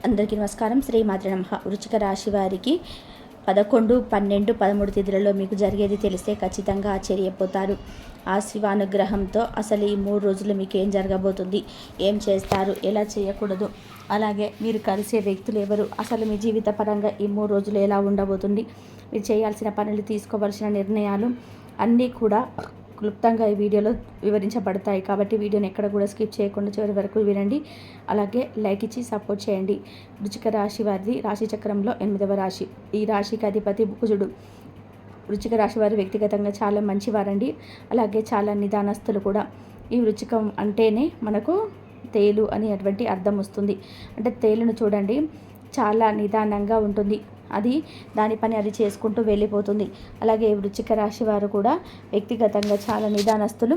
అందరికీ నమస్కారం. శ్రీమాత్రే నమః. వృశ్చిక రాశి వారికి 11, 12, 13 తేదీలలో మీకు జరిగేది తెలిస్తే ఖచ్చితంగా ఆశ్చర్యపోతారు. ఆ శివానుగ్రహంతో అసలు ఈ 3 రోజులు మీకు ఏం జరగబోతుంది, ఏం చేస్తారు, ఎలా చేయకూడదు, అలాగే మీరు కలిసే వ్యక్తులు ఎవరు, అసలు మీ జీవిత పరంగా ఈ 3 రోజులు ఎలా ఉండబోతుంది, మీరు చేయాల్సిన పనులు, తీసుకోవాల్సిన నిర్ణయాలు అన్నీ కూడా క్లుప్తంగా ఈ వీడియోలో వివరించబడతాయి. కాబట్టి వీడియోని ఎక్కడ కూడా స్కిప్ చేయకుండా చివరి వరకు వినండి. అలాగే లైక్ ఇచ్చి సపోర్ట్ చేయండి. వృశ్చిక రాశి వారిది రాశి చక్రంలో 8వ రాశి. ఈ రాశికి అధిపతి కుజుడు. వృశ్చిక రాశి వారు వ్యక్తిగతంగా చాలా మంచివారండి. అలాగే చాలా నిదానస్తులు కూడా. ఈ వృశ్చికం అంటేనే మనకు తేలు అనేటువంటి అర్థం వస్తుంది. అంటే తేలును చూడండి, చాలా నిదానంగా ఉంటుంది. అది దాని పని అది చేసుకుంటూ వెళ్ళిపోతుంది. అలాగే వృశ్చిక రాశి వారు కూడా వ్యక్తిగతంగా చాలా నిదానస్తులు,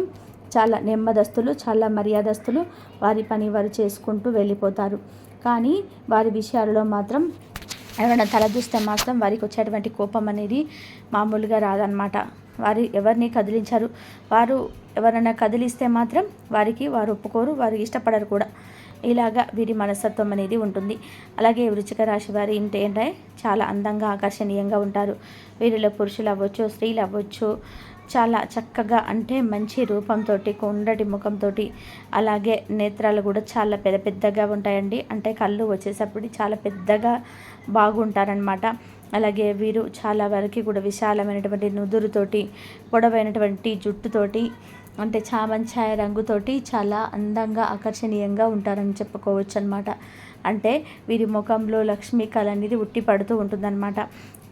చాలా నెమ్మదస్తులు, చాలా మర్యాదస్తులు. వారి పని వారు చేసుకుంటూ వెళ్ళిపోతారు. కానీ వారి విషయాలలో మాత్రం ఎవరైనా తలదూస్తే మాత్రం వారికి వచ్చేటువంటి కోపం అనేది మామూలుగా రాదనమాట. వారు ఎవరిని కదిలించరు. వారు ఎవరైనా కదిలిస్తే మాత్రం వారు ఒప్పుకోరు, వారు ఇష్టపడరు కూడా. ఇలాగా వీరి మనస్తత్వం అనేది ఉంటుంది. అలాగే వృశ్చిక రాశి వారి ఏంటంటే చాలా అందంగా, ఆకర్షణీయంగా ఉంటారు. వీరిలో పురుషులు అవ్వచ్చు, స్త్రీలు అవ్వచ్చు, చాలా చక్కగా, అంటే మంచి రూపంతో, కొండటి ముఖంతో, అలాగే నేత్రాలు కూడా చాలా పెద్ద పెద్దగా ఉంటాయండి. అంటే కళ్ళు వచ్చేటప్పుడు చాలా పెద్దగా బాగుంటారనమాట. అలాగే వీరు చాలా వరకు కూడా విశాలమైనటువంటి నుదురుతోటి, పొడవైనటువంటి జుట్టుతోటి, అంటే చామంచాయ రంగుతోటి చాలా అందంగా, ఆకర్షణీయంగా ఉంటారని చెప్పుకోవచ్చు అనమాట. అంటే వీరి ముఖంలో లక్ష్మీ కళ అనేది ఉట్టి పడుతూ ఉంటుందన్నమాట.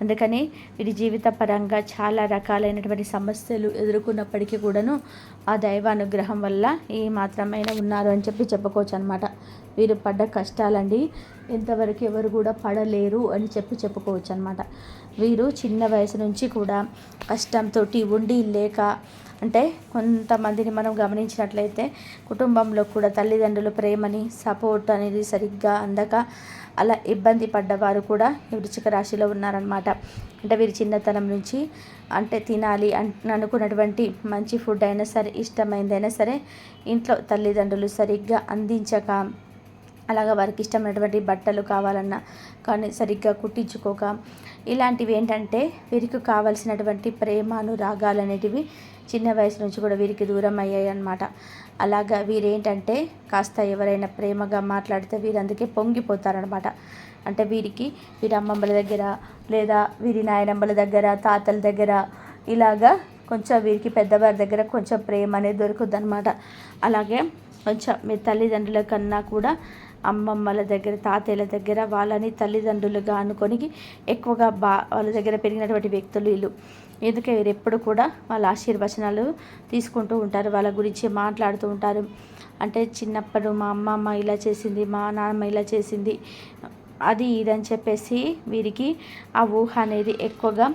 అందుకని వీరి జీవిత పరంగా చాలా రకాలైనటువంటి సమస్యలు ఎదుర్కొన్నప్పటికీ కూడాను ఆ దైవానుగ్రహం వల్ల ఏ మాత్రమైనా ఉన్నారు అని చెప్పుకోవచ్చు అనమాట. వీరు పడ్డ కష్టాలండి ఎంతవరకు ఎవరు కూడా పడలేరు అని చెప్పుకోవచ్చు అనమాట. వీరు చిన్న వయసు నుంచి కూడా కష్టంతో ఉండి లేక, అంటే కొంతమందిని మనం గమనించినట్లయితే కుటుంబంలో కూడా తల్లిదండ్రుల ప్రేమని, సపోర్ట్ అనేది సరిగ్గా అందక అలా ఇబ్బంది పడ్డవారు కూడా వృశ్చిక రాశిలో ఉన్నారనమాట. అంటే వీరి చిన్నతనం నుంచి అంటే తినాలి అనుకున్నటువంటి మంచి ఫుడ్ అయినా సరే, ఇష్టమైందైనా సరే ఇంట్లో తల్లిదండ్రులు సరిగ్గా అందించక, అలాగా వారికి ఇష్టమైనటువంటి బట్టలు కావాలన్నా కానీ సరిగ్గా కుట్టించుకోక, ఇలాంటివి ఏంటంటే వీరికి కావాల్సినటువంటి ప్రేమ, అనురాగాలు అనేటివి చిన్న వయసు నుంచి కూడా వీరికి దూరం అయ్యాయి అన్నమాట. అలాగా వీరేంటంటే కాస్త ఎవరైనా ప్రేమగా మాట్లాడితే వీరు అందుకే పొంగిపోతారనమాట. అంటే వీరి అమ్మమ్మల దగ్గర, లేదా వీరి నాయనమ్మల దగ్గర, తాతల దగ్గర, ఇలాగా కొంచెం వీరికి పెద్దవారి దగ్గర కొంచెం ప్రేమ అనేది దొరుకుద్ది అనమాట. అలాగే కొంచెం మీ తల్లిదండ్రుల కన్నా కూడా అమ్మమ్మల దగ్గర, తాతయ్యల దగ్గర వాళ్ళని తల్లిదండ్రులుగా అనుకొని ఎక్కువగా వాళ్ళ దగ్గర పెరిగినటువంటి వ్యక్తులు వీళ్ళు. ఎందుకంటే వీరు ఎప్పుడు కూడా వాళ్ళ ఆశీర్వచనాలు తీసుకుంటూ ఉంటారు, వాళ్ళ గురించి మాట్లాడుతూ ఉంటారు. అంటే చిన్నప్పుడు మా అమ్మమ్మ ఇలా చేసింది, మా నాన్నమ్మ ఇలా చేసింది, అది ఇదని చెప్పేసి వీరికి ఆ ఊహ అనేది ఎక్కువగా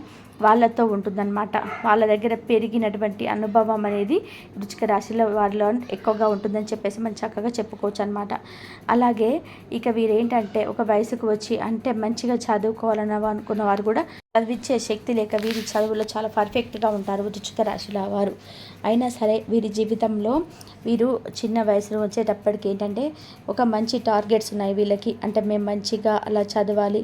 వాళ్ళతో ఉంటుందన్నమాట. వాళ్ళ దగ్గర పెరిగినటువంటి అనుభవం అనేది వృశ్చిక రాశిలో వారిలో ఎక్కువగా ఉంటుందని చెప్పేసి మనం చక్కగా చెప్పుకోవచ్చు అనమాట. అలాగే ఇక వీరేంటంటే ఒక వయసుకు వచ్చి, అంటే మంచిగా చదువుకోవాలని అనుకున్న వారు కూడా చదివించే శక్తి లేక వీరి చదువులో చాలా పర్ఫెక్ట్గా ఉంటారు వృశ్చిక రాశిలో వారు. అయినా సరే వీరి జీవితంలో వీరు చిన్న వయసులో వచ్చేటప్పటికి ఏంటంటే ఒక మంచి టార్గెట్స్ ఉన్నాయి వీళ్ళకి. అంటే మేము మంచిగా అలా చదవాలి,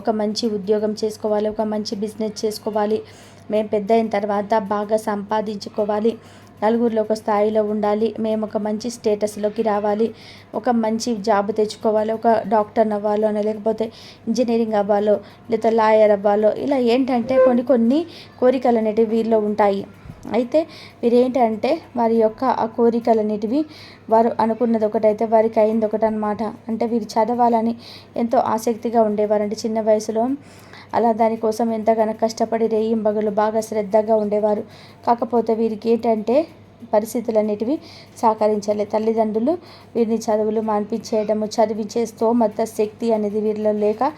ఒక మంచి ఉద్యోగం చేసుకోవాలి, ఒక మంచి బిజినెస్ చేసుకోవాలి, మేము పెద్ద అయిన తర్వాత బాగా సంపాదించుకోవాలి, నలుగురిలో ఒక స్థాయిలో ఉండాలి, మేము ఒక మంచి స్టేటస్లోకి రావాలి, ఒక మంచి జాబ్ తెచ్చుకోవాలి, ఒక డాక్టర్ అవ్వాలో అని, లేకపోతే ఇంజనీరింగ్ అవ్వాలో, లేదా లాయర్ అవ్వాలో, ఇలా ఏంటంటే కొన్ని కోరికలు అనేటివి వీరిలో ఉంటాయి. అయితే వీరేంటంటే వారి యొక్క ఆ కోరికలు అనేటివి వారు అనుకున్నది ఒకటైతే వారికి అయింది ఒకటి అనమాట. అంటే వీరు చదవాలని ఎంతో ఆసక్తిగా ఉండేవారండి చిన్న వయసులో. అలా దానికోసం ఎంతగానో కష్టపడి రేయింబగలు బాగా శ్రద్ధగా ఉండేవారు. కాకపోతే వీరికి ఏంటంటే పరిస్థితులు అనేటివి సహకరించాలి. తల్లిదండ్రులు వీరిని చదువులు మాన్పించేయడము, చదివించే స్తోమత, శక్తి అనేది వీరిలో లేక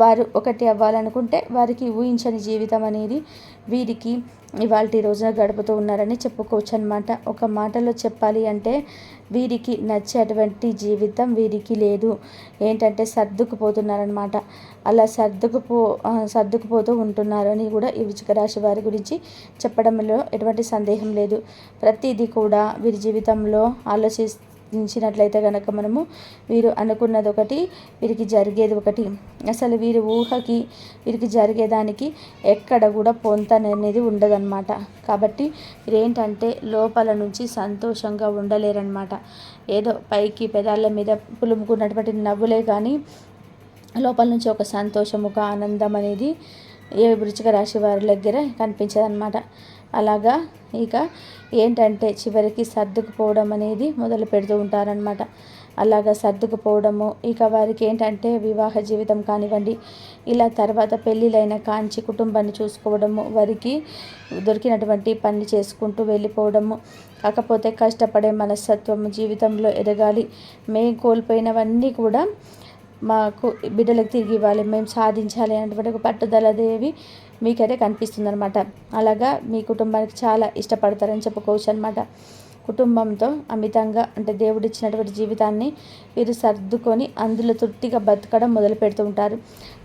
వారు ఒకటి అవ్వాలనుకుంటే వారికి ఊహించని జీవితం అనేది వీరికి ఇవాల్టి రోజున గడుపుతూ ఉన్నారని చెప్పుకోవచ్చు అనమాట. ఒక మాటలో చెప్పాలి అంటే వీరికి నచ్చేటువంటి జీవితం వీరికి లేదు. ఏంటంటే సర్దుకుపోతున్నారనమాట. అలా సర్దుకుపోతూ ఉంటున్నారు అని కూడా ఈ వృశ్చిక రాశి వారి గురించి చెప్పడంలో ఎటువంటి సందేహం లేదు. ప్రతిదీ కూడా వీరి జీవితంలో ప్రయత్నించినట్లయితే కనుక మనము వీరు అనుకున్నది ఒకటి, వీరికి జరిగేది ఒకటి. అసలు వీరి ఊహకి వీరికి జరిగేదానికి ఎక్కడ కూడా పొంతననేది ఉండదన్నమాట. కాబట్టి వీరేంటంటే లోపల నుంచి సంతోషంగా ఉండలేరన్నమాట. ఏదో పైకి పెదాల మీద పులుముకున్నటువంటి నవ్వులే కానీ లోపల నుంచి ఒక సంతోషం, ఒక ఆనందం అనేది ఏ వృశ్చిక రాశి వారి దగ్గర కనిపించదన్నమాట. అలాగా ఇక ఏంటంటే చివరికి సర్దుకుపోవడం అనేది మొదలు పెడుతూ ఉంటారనమాట. అలాగా సర్దుకుపోవడము, ఇక వారికి ఏంటంటే వివాహ జీవితం కానివ్వండి, ఇలా తర్వాత పెళ్ళిళ్ళైన కాంచి కుటుంబాన్ని చూసుకోవడము, వారికి దొరికినటువంటి పని చేసుకుంటూ వెళ్ళిపోవడము. కాకపోతే కష్టపడే మనస్తత్వం, జీవితంలో ఎదగాలి, మేము కోల్పోయినవన్నీ కూడా మాకు బిడ్డలకు తిరిగి ఇవ్వాలి, మేము సాధించాలి అనేటువంటి ఒక పట్టుదలదేవి మీకైతే కనిపిస్తుంది అనమాట. అలాగా మీ కుటుంబానికి చాలా ఇష్టపడతారని చెప్పుకోవచ్చు అనమాట. కుటుంబంతో అమితంగా అంటే దేవుడిచ్చినటువంటి జీవితాన్ని వీరు సర్దుకొని అందులో తృప్తిగా బతకడం మొదలు పెడుతూ ఉంటారు.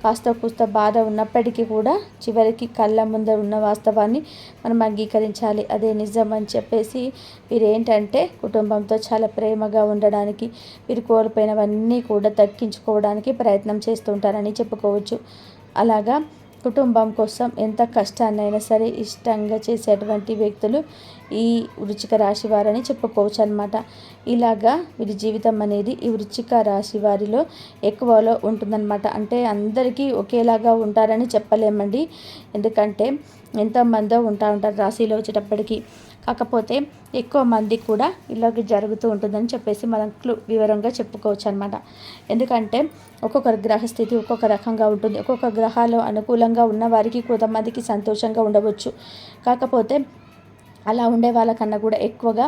కాస్త కూస్త బాధ ఉన్నప్పటికీ కూడా చివరికి కళ్ళ ముందర ఉన్న వాస్తవాన్ని మనం అంగీకరించాలి, అదే నిజం అని చెప్పేసి వీరు ఏంటంటే కుటుంబంతో చాలా ప్రేమగా ఉండడానికి, వీరు కోల్పోయినవన్నీ కూడా దక్కించుకోవడానికి ప్రయత్నం చేస్తూ ఉంటారని చెప్పుకోవచ్చు. అలాగా కుటుంబం కోసం ఎంత కష్టాన్నైనా సరే ఇష్టంగా చేసేటువంటి వ్యక్తులు ఈ వృశ్చిక రాశి వారని చెప్పుకోవచ్చు అనమాట. ఇలాగా వీరి జీవితం అనేది ఈ వృశ్చిక రాశి వారిలో ఎక్కువలో ఉంటుందన్నమాట. అంటే అందరికీ ఒకేలాగా ఉంటారని చెప్పలేమండి, ఎందుకంటే ఎంతోమందో ఉంటారు రాశిలో వచ్చేటప్పటికి. కాకపోతే ఎక్కువ మంది కూడా ఇలాగ జరుగుతూ ఉంటుందని చెప్పేసి మనం వివరంగా చెప్పుకోవచ్చు అనమాట. ఎందుకంటే ఒక్కొక్క గ్రహస్థితి ఒక్కొక్క రకంగా ఉంటుంది. ఒక్కొక్క గ్రహాలు అనుకూలంగా ఉన్న వారికి కొంతమందికి సంతోషంగా ఉండవచ్చు. కాకపోతే అలా ఉండే వాళ్ళకన్నా కూడా ఎక్కువగా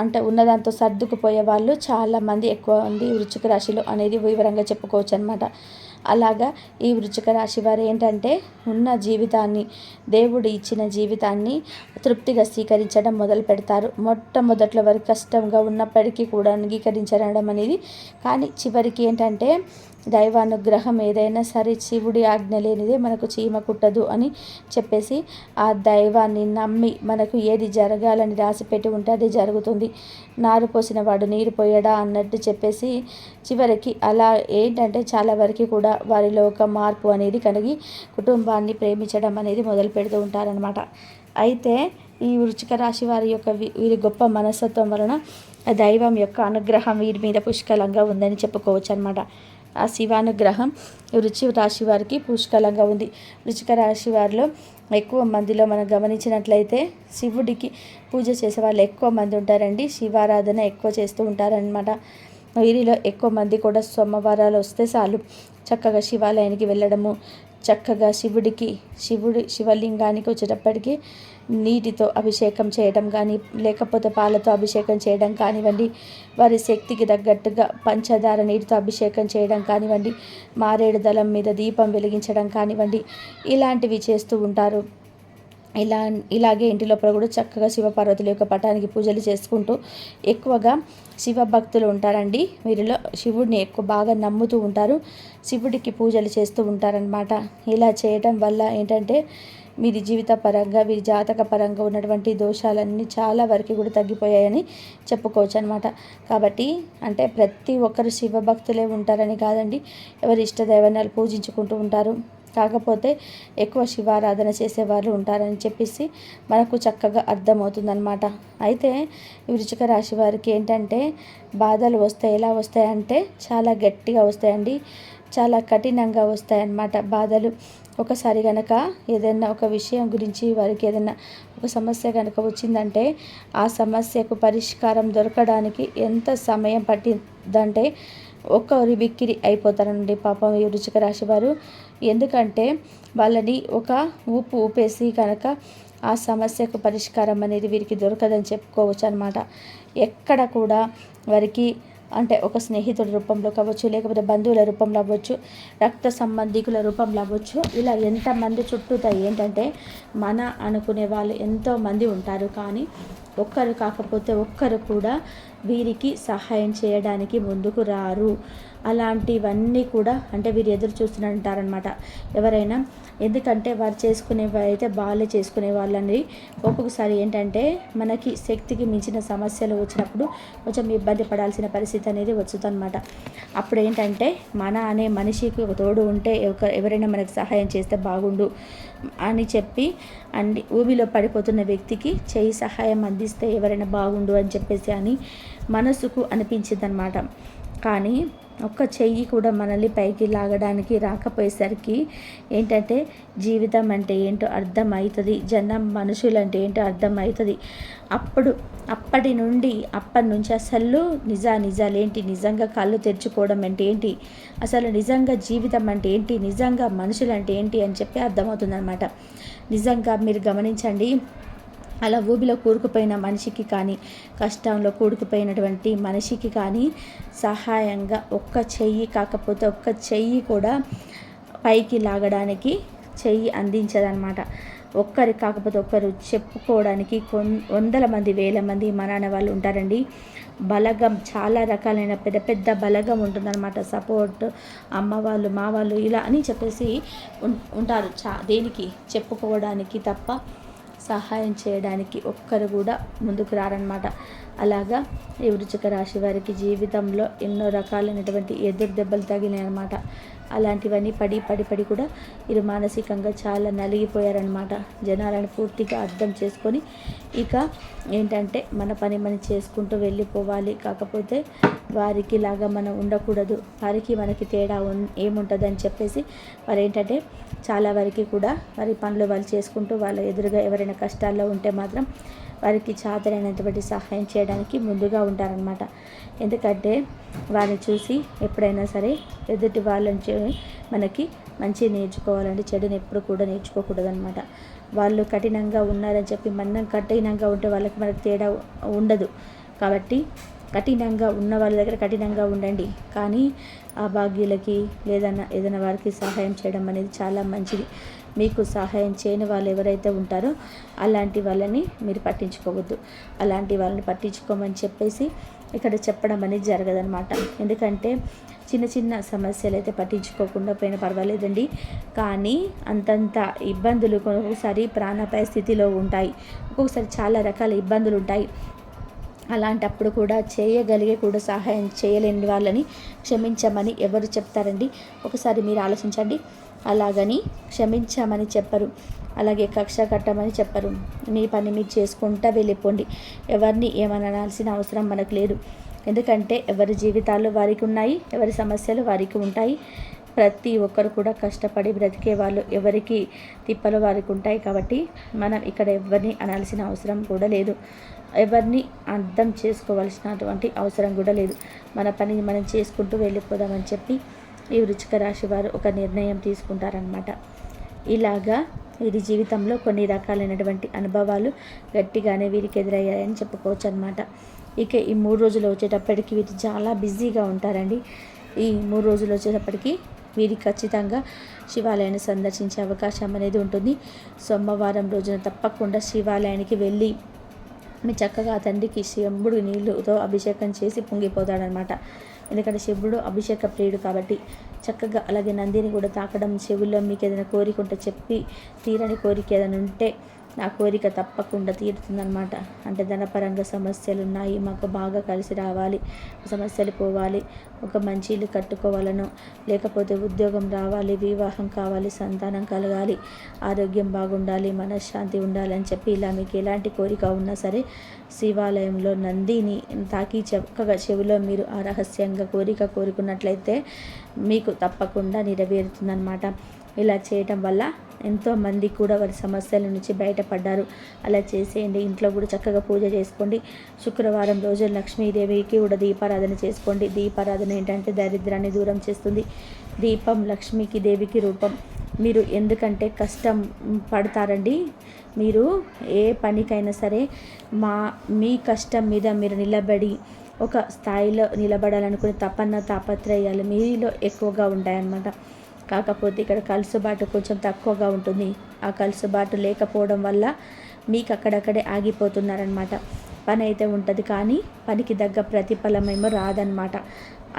అంటే ఉన్నదాంతో సర్దుకుపోయే వాళ్ళు చాలామంది ఎక్కువ ఉంది వృశ్చిక రాశిలో అనేది వివరంగా చెప్పుకోవచ్చు అనమాట. అలాగా ఈ వృశ్చిక రాశి వారు ఏంటంటే ఉన్న జీవితాన్ని, దేవుడు ఇచ్చిన జీవితాన్ని తృప్తిగా స్వీకరించడం మొదలు పెడతారు. మొట్టమొదట్లో వారికి కష్టంగా ఉన్నప్పటికీ కూడా అంగీకరించడం అనేది, కానీ చివరికి ఏంటంటే దైవానుగ్రహం ఏదైనా సరే శివుడి ఆజ్ఞ లేనిదే మనకు చీమ కుట్టదు అని చెప్పేసి ఆ దైవాన్ని నమ్మి మనకు ఏది జరగాలని రాసిపెట్టి ఉంటే అది జరుగుతుంది. నారు పోసిన వాడు నీరు పోయడా అన్నట్టు చెప్పేసి చివరికి అలా ఏంటంటే చాలా వరకు కూడా వారిలో ఒక మార్పు అనేది కలిగి కుటుంబాన్ని ప్రేమించడం అనేది మొదలు పెడుతూ ఉంటారనమాట. అయితే ఈ వృశ్చిక రాశి వారి యొక్క వీరి గొప్ప మనస్తత్వం వలన దైవం యొక్క అనుగ్రహం వీరి మీద పుష్కలంగా ఉందని చెప్పుకోవచ్చు అనమాట. ఆ శివానుగ్రహం వృశ్చిక రాశి వారికి పుష్కలంగా ఉంది. వృశ్చిక రాశి వారిలో ఎక్కువ మందిలో మనం గమనించినట్లయితే శివుడికి పూజ చేసే వాళ్ళు ఎక్కువ మంది ఉంటారండి. శివారాధన ఎక్కువ చేస్తూ ఉంటారనమాట. వీరిలో ఎక్కువ మంది కూడా సోమవారాలు వస్తే చాలు చక్కగా శివాలయానికి వెళ్ళడము, చక్కగా శివలింగానికి వచ్చేటప్పటికి నీటితో అభిషేకం చేయడం కానీ, లేకపోతే పాలతో అభిషేకం చేయడం కానివ్వండి, వారి శక్తికి తగ్గట్టుగా పంచదార నీటితో అభిషేకం చేయడం కానివ్వండి, మారేడు దళం మీద దీపం వెలిగించడం కానివ్వండి, ఇలాంటివి చేస్తూ ఉంటారు. ఇలాగే ఇంటి లోపల కూడా చక్కగా శివపార్వతుల యొక్క పటానికి పూజలు చేసుకుంటూ ఎక్కువగా శివ భక్తులు ఉంటారండి. వీరిలో శివుడిని ఎక్కువ బాగా నమ్ముతూ ఉంటారు, శివుడికి పూజలు చేస్తూ ఉంటారనమాట. ఇలా చేయడం వల్ల ఏంటంటే వీరి జీవిత పరంగా, వీరి జాతక పరంగా ఉన్నటువంటి దోషాలన్నీ చాలా వరకు కూడా తగ్గిపోయాయని చెప్పుకోవచ్చు అనమాట. కాబట్టి అంటే ప్రతి ఒక్కరు శివభక్తులే ఉంటారని కాదండి, ఎవరి ఇష్ట దైవాన్ని పూజించుకుంటూ ఉంటారు. కాకపోతే ఎక్కువ శివారాధన చేసేవాళ్ళు ఉంటారని చెప్పేసి మనకు చక్కగా అర్థమవుతుందన్నమాట. అయితే వృశ్చిక రాశి వారికి ఏంటంటే బాధలు వస్తాయి. ఎలా వస్తాయంటే చాలా గట్టిగా వస్తాయండి, చాలా కఠినంగా వస్తాయన్నమాట బాధలు. ఒకసారి కనుక ఏదైనా ఒక విషయం గురించి వారికి ఏదైనా ఒక సమస్య కనుక వచ్చిందంటే ఆ సమస్యకు పరిష్కారం దొరకడానికి ఎంత సమయం పట్టిందంటే ఒక్కరి బిక్కిరి అయిపోతారండి పాపం ఈ వృశ్చిక రాశి వారు. ఎందుకంటే వాళ్ళని ఒక ఊపేసి కనుక ఆ సమస్యకు పరిష్కారం అనేది వీరికి దొరకదని చెప్పుకోవచ్చు అనమాట. ఎక్కడ కూడా వారికి అంటే ఒక స్నేహితుల రూపంలో కావచ్చు, లేకపోతే బంధువుల రూపంలో అవ్వచ్చు, రక్త సంబంధికుల రూపంలో అవ్వచ్చు, ఇలా ఎంతమంది చుట్టూతా ఏంటంటే మన అనుకునే వాళ్ళు ఎంతోమంది ఉంటారు. కానీ ఒక్కరు కాకపోతే ఒక్కరు కూడా వీరికి సహాయం చేయడానికి ముందుకు రారు. అలాంటివన్నీ కూడా అంటే వీరు ఎదురు చూస్తుంటారనమాట ఎవరైనా. ఎందుకంటే వారు చేసుకునేవి అయితే వాళ్ళే చేసుకునే వాళ్ళని. ఒక్కొక్కసారి ఏంటంటే మనకి శక్తికి మించిన సమస్యలు వచ్చినప్పుడు కొంచెం ఇబ్బంది పడాల్సిన పరిస్థితి అనేది వస్తుందన్నమాట. అప్పుడు ఏంటంటే మన అనే మనిషికి ఒక తోడు ఉంటే ఎవరైనా మనకు సహాయం చేస్తే బాగుండు అని చెప్పి అండి ఊబిలో పడిపోతున్న వ్యక్తికి చేయి సహాయం అందిస్తే ఎవరైనా బాగుండు అని చెప్పేసి అని మనసుకు అనిపించిందనమాట. కానీ ఒక్క చెయ్యి కూడా మనల్ని పైకి లాగడానికి రాకపోయేసరికి ఏంటంటే జీవితం అంటే ఏంటో అర్థమవుతుంది, జనం మనుషులు అంటే ఏంటో అర్థమవుతుంది. అప్పటి నుంచి అసలు నిజాలేంటి, నిజంగా కళ్ళు తెరుచుకోవడం అంటే ఏంటి, అసలు నిజంగా జీవితం అంటే ఏంటి, నిజంగా మనుషులు అంటే ఏంటి అని చెప్పి అర్థమవుతుందన్నమాట. నిజంగా మీరు గమనించండి, అలా ఊబిలో కూరుకుపోయిన మనిషికి కానీ, కష్టంలో కూరుకుపోయినటువంటి మనిషికి కానీ సహాయంగా ఒక్క చెయ్యి కాకపోతే ఒక్క చెయ్యి కూడా పైకి లాగడానికి చెయ్యి అందించదనమాట. ఒక్కరి కాకపోతే ఒక్కరు చెప్పుకోవడానికి వందల మంది, వేల మంది మన అనే వాళ్ళు ఉంటారండి. బలగం చాలా రకాలైన పెద్ద పెద్ద బలగం ఉంటుందన్నమాట. సపోర్ట్ అమ్మ వాళ్ళు, మా వాళ్ళు ఇలా అని చెప్పేసి ఉంటారు. దేనికి చెప్పుకోవడానికి తప్ప సహాయం చేయడానికి ఒక్కరు కూడా ముందుకు రారనమాట. అలాగా ఈ వృశ్చిక రాశి వారికి జీవితంలో ఎన్నో రకాలైనటువంటి ఎదురు దెబ్బలు తగినాయి అనమాట. అలాంటివన్నీ పడి కూడా వీరు మానసికంగా చాలా నలిగిపోయారనమాట. జనాలను పూర్తిగా అర్థం చేసుకొని ఇక ఏంటంటే మన పని మనం చేసుకుంటూ వెళ్ళిపోవాలి. కాకపోతే వారికి లాగా మనం ఉండకూడదు, వారికి మనకి తేడా ఏముంటుందని చెప్పేసి వారు ఏంటంటే చాలా వరకు కూడా వారి పనులు వాళ్ళు చేసుకుంటూ వాళ్ళ ఎదురుగా ఎవరైనా కష్టాల్లో ఉంటే మాత్రం వారికి చాతనైనటువంటి సహాయం చేయడానికి ముందుగా ఉంటారనమాట. ఎందుకంటే వారిని చూసి ఎప్పుడైనా సరే ఎదుటి వాళ్ళని మనకి మంచి నేర్చుకోవాలంటే చెడుని ఎప్పుడు కూడా నేర్చుకోకూడదు అనమాట. వాళ్ళు కఠినంగా ఉన్నారని చెప్పి మనం కఠినంగా ఉంటే వాళ్ళకి మనకు తేడా ఉండదు. కాబట్టి కఠినంగా ఉన్న వాళ్ళ దగ్గర కఠినంగా ఉండండి, కానీ ఆ భాగ్యులకి ఏదైనా వారికి సహాయం చేయడం అనేది చాలా మంచిది. మీకు సహాయం చేయని వాళ్ళు ఎవరైతే ఉంటారో అలాంటి వాళ్ళని మీరు పట్టించుకోవద్దు. అలాంటి వాళ్ళని పట్టించుకోమని చెప్పేసి ఇక్కడ చెప్పడం అనేది జరగదనమాట. ఎందుకంటే చిన్న చిన్న సమస్యలు అయితే పట్టించుకోకుండా పోయినా పర్వాలేదండి, కానీ అంతంత ఇబ్బందులు ఒక్కొక్కసారి ప్రాణాపాయ స్థితిలో ఉంటాయి. ఒక్కొక్కసారి చాలా రకాల ఇబ్బందులు ఉంటాయి. అలాంటప్పుడు కూడా చేయగలిగే కూడా సహాయం చేయలేని వాళ్ళని క్షమించమని ఎవరు చెప్తారండి? ఒకసారి మీరు ఆలోచించండి. అలాగని క్షమించమని చెప్పరు, అలాగే కక్ష కట్టమని చెప్పరు. మీ పని మీరు చేసుకుంటూ వెళ్ళిపోండి. ఎవరిని ఏమనాల్సిన అవసరం మనకు లేదు. ఎందుకంటే ఎవరి జీవితాలు వారికి ఉన్నాయి, ఎవరి సమస్యలు వారికి ఉంటాయి. ప్రతి ఒక్కరు కూడా కష్టపడి బ్రతికే వాళ్ళు, ఎవరికి తిప్పలు వారికి ఉంటాయి. కాబట్టి మనం ఇక్కడ ఎవరిని అనాల్సిన అవసరం కూడా లేదు, ఎవరిని అర్థం చేసుకోవాల్సినటువంటి అవసరం కూడా లేదు. మన పని మనం చేసుకుంటూ వెళ్ళిపోదామని చెప్పి ఈ వృశ్చిక రాశి వారు ఒక నిర్ణయం తీసుకుంటారనమాట. ఇలాగా వీరి జీవితంలో కొన్ని రకాలైనటువంటి అనుభవాలు గట్టిగానే వీరికి ఎదురయ్యాయని చెప్పుకోవచ్చు అనమాట. ఇక ఈ 3 రోజులు వచ్చేటప్పటికి వీరు చాలా బిజీగా ఉంటారండి. ఈ 3 రోజులు వచ్చేటప్పటికి వీరికి ఖచ్చితంగా శివాలయాన్ని సందర్శించే అవకాశం అనేది ఉంటుంది. సోమవారం రోజున తప్పకుండా శివాలయానికి వెళ్ళి మీ చక్కగా తండ్రికి శివుడు నీళ్ళతో అభిషేకం చేసి పొంగిపోతాడనమాట. ఎందుకంటే శివుడు అభిషేక ప్రియుడు కాబట్టి చక్కగా. అలాగే నందిని కూడా తాకడం, చెవుల్లో మీకు ఏదైనా కోరిక ఉంటే చెప్పి తీరని కోరిక ఏదైనా ఉంటే నా కోరిక తప్పకుండా తీరుతుందనమాట. అంటే ధనపరంగా సమస్యలు ఉన్నాయి, మాకు బాగా కలిసి రావాలి, సమస్యలు పోవాలి, ఒక మంచి ఇల్లు కట్టుకోవాలను, లేకపోతే ఉద్యోగం రావాలి, వివాహం కావాలి, సంతానం కలగాలి, ఆరోగ్యం బాగుండాలి, మనశ్శాంతి ఉండాలని చెప్పి ఇలా మీకు ఎలాంటి కోరిక ఉన్నా సరే శివాలయంలో నందిని తాకి చక్కగా చెవిలో మీరు ఆ రహస్యంగా కోరుకున్నట్లయితే మీకు తప్పకుండా నెరవేరుతుందన్నమాట. ఇలా చేయటం వల్ల ఎంతోమంది కూడా వారి సమస్యల నుంచి బయటపడ్డారు. అలా చేసేయండి. ఇంట్లో కూడా చక్కగా పూజ చేసుకోండి. శుక్రవారం రోజు లక్ష్మీదేవికి కూడా దీపారాధన చేసుకోండి. దీపారాధన ఏంటంటే దరిద్రాన్ని దూరం చేస్తుంది. దీపం లక్ష్మీకి దేవికి రూపం. మీరు ఎందుకంటే కష్టం పడతారండి. మీరు ఏ పనికైనా సరే మీ కష్టం మీద మీరు నిలబడి ఒక స్థాయిలో నిలబడాలనుకునే తాపత్రయాలు మీలో ఎక్కువగా ఉంటాయన్నమాట. కాకపోతే ఇక్కడ కలుసుబాటు కొంచెం తక్కువగా ఉంటుంది. ఆ కలుసుబాటు లేకపోవడం వల్ల మీకు అక్కడక్కడే ఆగిపోతున్నారనమాట. పని అయితే ఉంటుంది, కానీ పనికి తగ్గ ప్రతిఫలమేమో రాదనమాట.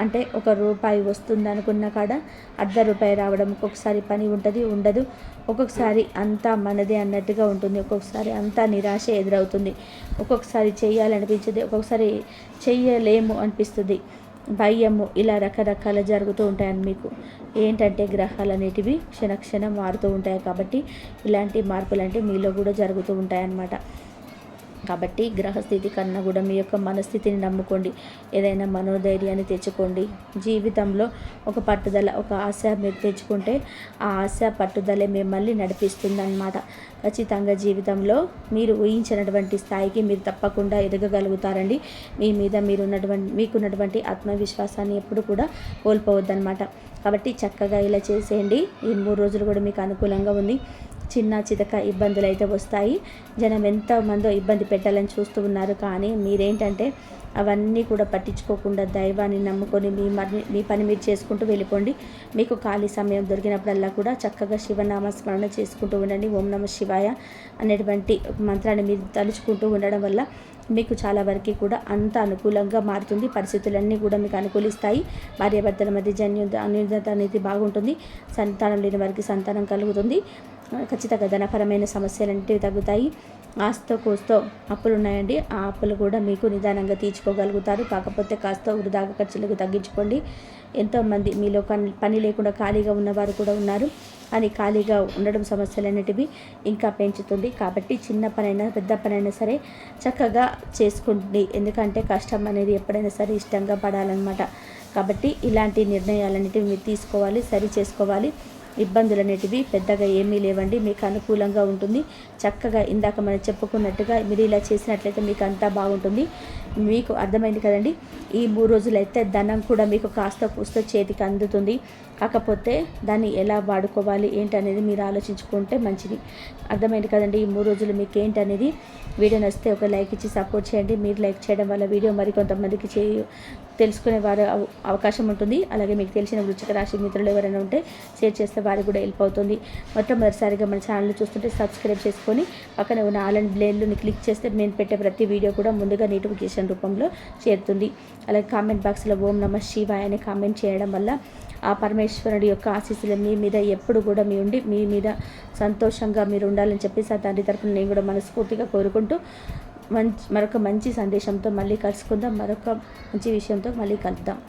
అంటే ఒక రూపాయి వస్తుంది అనుకున్న కాడ ₹1/2 రావడం, ఒక్కొక్కసారి పని ఉంటుంది ఉండదు, ఒక్కొక్కసారి అంతా మనదే అన్నట్టుగా ఉంటుంది, ఒక్కొక్కసారి అంతా నిరాశ ఎదురవుతుంది, ఒక్కొక్కసారి చేయాలనిపించదు, ఒక్కొక్కసారి చెయ్యలేము అనిపిస్తుంది, భయము, ఇలా రకరకాల జరుగుతూ ఉంటాయని మీకు ఏంటంటే గ్రహాలు అనేటివి క్షణక్షణం మారుతూ ఉంటాయి. కాబట్టి ఇలాంటి మార్పులు అంటే మీలో కూడా జరుగుతూ ఉంటాయన్నమాట. కాబట్టి గ్రహస్థితి కన్నా కూడా మీ యొక్క మనస్థితిని నమ్ముకోండి. ఏదైనా మనోధైర్యాన్ని తెచ్చుకోండి. జీవితంలో ఒక పట్టుదల, ఒక ఆశ మీరు తెచ్చుకుంటే ఆ ఆశ పట్టుదలే మిమ్మల్ని నడిపిస్తుందన్నమాట. ఖచ్చితంగా జీవితంలో మీరు ఊహించినటువంటి స్థాయికి మీరు తప్పకుండా ఎదగగలుగుతారండి. మీ మీద మీకున్నటువంటి ఆత్మవిశ్వాసాన్ని ఎప్పుడు కూడా కోల్పోవద్దనమాట. కాబట్టి చక్కగా ఇలా చేసేయండి. ఈ 3 రోజులు కూడా మీకు అనుకూలంగా ఉంది. చిన్న చితక ఇబ్బందులు అయితే వస్తాయి. జనం ఎంతమందో ఇబ్బంది పెట్టాలని చూస్తూ ఉన్నారు, కానీ మీరేంటంటే అవన్నీ కూడా పట్టించుకోకుండా దైవాన్ని నమ్ముకొని మీ పని మీరు చేసుకుంటూ వెళ్ళిపోండి. మీకు ఖాళీ సమయం దొరికినప్పుడల్లా కూడా చక్కగా శివనామస్మరణ చేసుకుంటూ ఉండండి. ఓం నమ శివాయ అనేటువంటి మంత్రాన్ని మీరు తలుచుకుంటూ ఉండడం వల్ల మీకు చాలా వరకు కూడా అంత అనుకూలంగా మారుతుంది. పరిస్థితులన్నీ కూడా మీకు అనుకూలిస్తాయి. భార్యాభర్తల మధ్య అన్యోన్యత అనేది బాగుంటుంది. సంతానం లేని వారికి సంతానం కలుగుతుంది. ఖచ్చితంగా ధనపరమైన సమస్యలంటివి తగ్గుతాయి. ఆస్తో కోస్తో అప్పులు ఉన్నాయండి, ఆ అప్పులు కూడా మీకు నిదానంగా తీర్చుకోగలుగుతారు. కాకపోతే కాస్త వృధాగా ఖర్చులకు తగ్గించుకోండి. ఎంతోమంది మీలో పని లేకుండా ఖాళీగా ఉన్నవారు కూడా ఉన్నారు. అని ఖాళీగా ఉండడం సమస్యలన్నిటివి ఇంకా పెంచుతుంది. కాబట్టి చిన్న పనైనా పెద్ద పనైనా సరే చక్కగా చేసుకోండి. ఎందుకంటే కష్టం అనేది ఎప్పుడైనా సరే ఇష్టంగా పడాలన్నమాట. కాబట్టి ఇలాంటి నిర్ణయాలన్నిటివి మీరు తీసుకోవాలి, సరి చేసుకోవాలి. ఇబ్బందులు అనేటివి పెద్దగా ఏమీ లేవండి. మీకు అనుకూలంగా ఉంటుంది. చక్కగా ఇందాక మనం చెప్పుకున్నట్టుగా మీరు ఇలా చేసినట్లయితే మీకు అంతా బాగుంటుంది. మీకు అర్థమైంది కదండి. ఈ 3 రోజులైతే ధనం కూడా మీకు కాస్త కూస్త చేతికి అందుతుంది. కాకపోతే దాన్ని ఎలా వాడుకోవాలి ఏంటనేది మీరు ఆలోచించుకుంటే మంచిది. అర్థమైంది కదండి. ఈ 3 రోజులు మీకు ఏంటనేది వీడియో నచ్చితే ఒక లైక్ ఇచ్చి సపోర్ట్ చేయండి. మీరు లైక్ చేయడం వల్ల వీడియో మరికొంతమందికి తెలుసుకునే వారు అవకాశం ఉంటుంది. అలాగే మీకు తెలిసిన వృశ్చిక రాశి మిత్రులు ఎవరైనా ఉంటే షేర్ చేస్తే వారికి కూడా హెల్ప్ అవుతుంది. మొట్టమొదటిసారిగా మన ఛానల్ చూస్తుంటే సబ్స్క్రైబ్ చేసుకొని పక్కన ఉన్న ఆల్ అండ్ బ్లేడ్ని క్లిక్ చేస్తే నేను పెట్టే ప్రతి వీడియో కూడా ముందుగా నోటిఫికేషన్ రూపంలో చేరుతుంది. అలాగే కామెంట్ బాక్స్లో ఓం నమః శివాయ అని కామెంట్ చేయడం వల్ల ఆ పరమేశ్వరుడి యొక్క ఆశీస్సులు మీ మీద ఎప్పుడు కూడా మీ మీద సంతోషంగా మీరు ఉండాలని చెప్పేసి ఆ తండ్రి తరపున నేను కూడా మనస్ఫూర్తిగా కోరుకుంటూ మరొక మంచి సందేశంతో మళ్ళీ కలుసుకుందాం. మరొక మంచి విషయంతో మళ్ళీ కలుద్దాం.